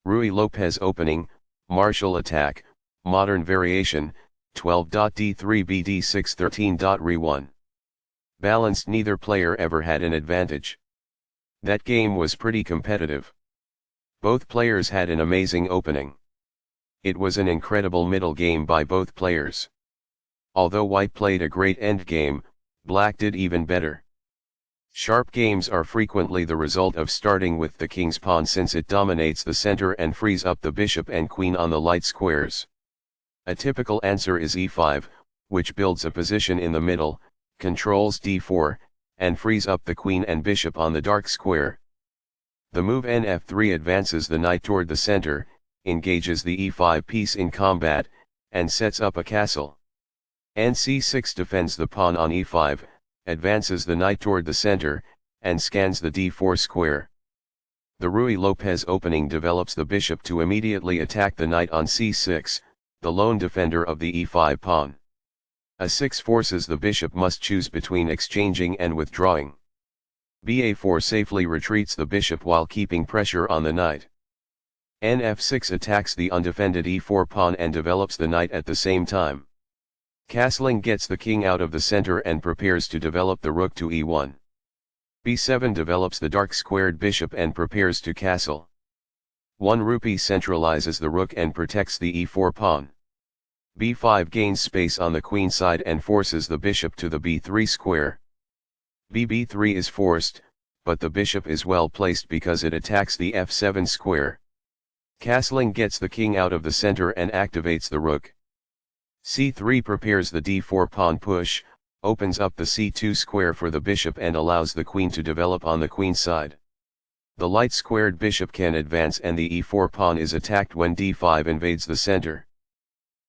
Ruy Lopez opening, martial attack, modern variation, 12.d3 Bd6 13.re1. Balanced, neither player ever had an advantage. That game was pretty competitive. Both players had an amazing opening. It was an incredible middle game by both players. Although White played a great endgame, Black did even better. Sharp games are frequently the result of starting with the king's pawn, since it dominates the center and frees up the bishop and queen on the light squares. A typical answer is e5, which builds a position in the middle, controls d4, and frees up the queen and bishop on the dark square. The move nf3 advances the knight toward the center, engages the e5 piece in combat, and sets up a castle. nc6 defends the pawn on e5, advances the knight toward the center, and scans the d4 square. The Ruy Lopez opening develops the bishop to immediately attack the knight on c6, the lone defender of the e5 pawn. a6 forces the bishop must choose between exchanging and withdrawing. ba4 safely retreats the bishop while keeping pressure on the knight. nf6 attacks the undefended e4 pawn and develops the knight at the same time. Castling gets the king out of the center and prepares to develop the rook to e1. b7 develops the dark squared bishop and prepares to castle. 1 rupee centralizes the rook and protects the e4 pawn. b5 gains space on the queen side and forces the bishop to the b3 square. bb3 is forced, but the bishop is well placed because it attacks the f7 square. Castling gets the king out of the center and activates the rook. c3 prepares the d4 pawn push, opens up the c2 square for the bishop and allows the queen to develop on the queen side. The light squared bishop can advance and the e4 pawn is attacked when d5 invades the center.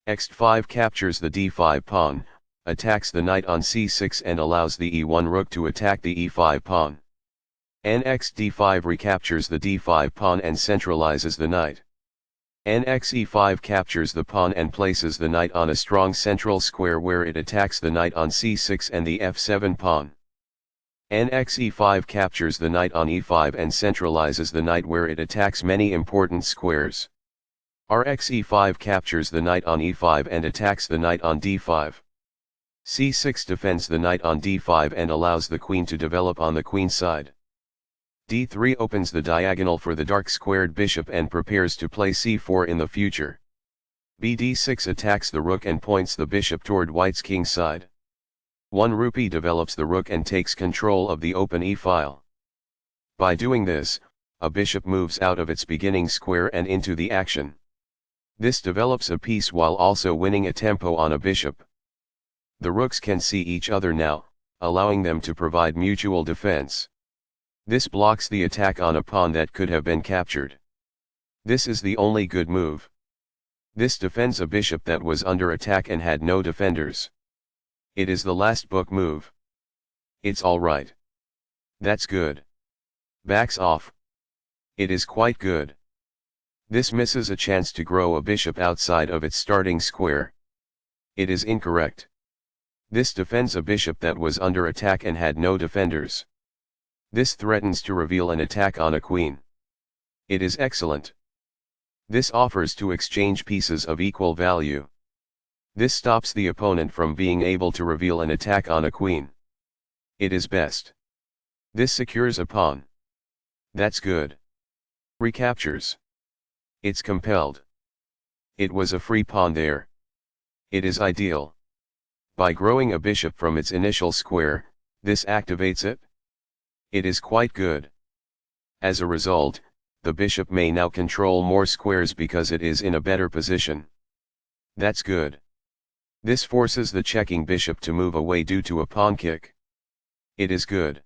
x5 captures the d5 pawn, attacks the knight on c6 and allows the e1 rook to attack the e5 pawn. nx d5 recaptures the d5 pawn and centralizes the knight. nx e5 captures the pawn and places the knight on a strong central square where it attacks the knight on c6 and the f7 pawn. nx e5 captures the knight on e5 and centralizes the knight where it attacks many important squares. rx e5 captures the knight on e5 and attacks the knight on d5. c6 defends the knight on d5 and allows the queen to develop on the queen side. d3 opens the diagonal for the dark squared bishop and prepares to play c4 in the future. bd6 attacks the rook and points the bishop toward White's king side. 1 rupee develops the rook and takes control of the open e-file. By doing this, a bishop moves out of its beginning square and into the action. This develops a piece while also winning a tempo on a bishop. The rooks can see each other now, allowing them to provide mutual defense. This blocks the attack on a pawn that could have been captured. This is the only good move. This defends a bishop that was under attack and had no defenders. It is the last book move. It's alright. That's good. Backs off. It is quite good. This misses a chance to grow a bishop outside of its starting square. It is incorrect. This defends a bishop that was under attack and had no defenders. This threatens to reveal an attack on a queen. It is excellent. This offers to exchange pieces of equal value. This stops the opponent from being able to reveal an attack on a queen. It is best. This secures a pawn. That's good. Recaptures. It's compelled. It was a free pawn there. It is ideal. By growing a bishop from its initial square, this activates it. It is quite good. As a result, the bishop may now control more squares because it is in a better position. That's good. This forces the checking bishop to move away due to a pawn kick. It is good.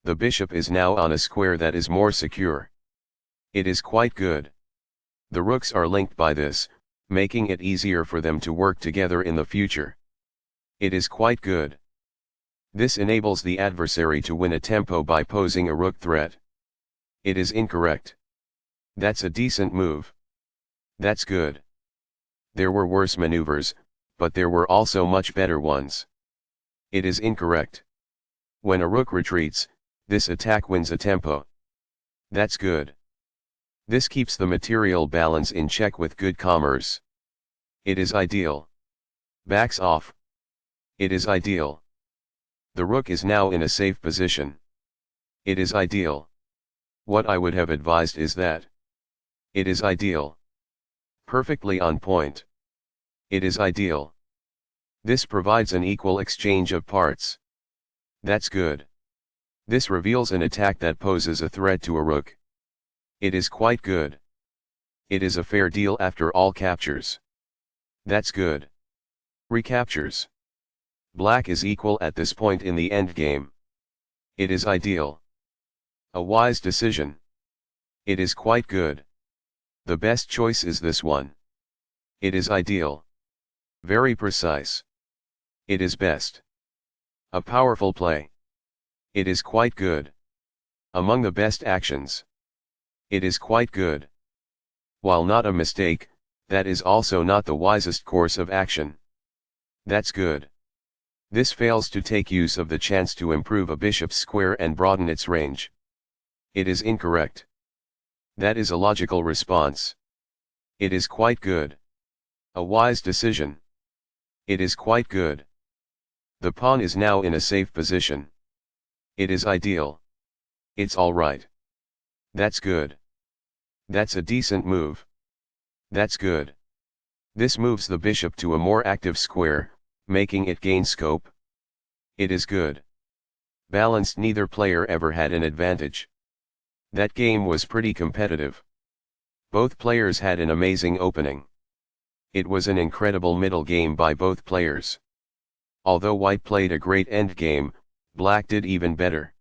The bishop is now on a square that is more secure. It is quite good. The rooks are linked by this, making it easier for them to work together in the future. It is quite good. This enables the adversary to win a tempo by posing a rook threat. It is incorrect. That's a decent move. That's good. There were worse maneuvers, but there were also much better ones. It is incorrect. When a rook retreats, this attack wins a tempo. That's good. This keeps the material balance in check with good commerce. It is ideal. Backs off. It is ideal. The rook is now in a safe position. It is ideal. What I would have advised is that. It is ideal. Perfectly on point. It is ideal. This provides an equal exchange of parts. That's good. This reveals an attack that poses a threat to a rook. It is quite good. It is a fair deal after all captures. That's good. Recaptures. Black is equal at this point in the endgame. It is ideal. A wise decision. It is quite good. The best choice is this one. It is ideal. Very precise. It is best. A powerful play. It is quite good. Among the best actions. It is quite good. While not a mistake, that is also not the wisest course of action. That's good. This fails to take use of the chance to improve a bishop's square and broaden its range. It is incorrect. That is a logical response. It is quite good. A wise decision. It is quite good. The pawn is now in a safe position. It is ideal. It's all right. That's good. That's a decent move. That's good. This moves the bishop to a more active square, making it gain scope. It is good. Balanced. Neither player ever had an advantage. That game was pretty competitive. Both players had an amazing opening. It was an incredible middle game by both players. Although White played a great endgame, Black did even better.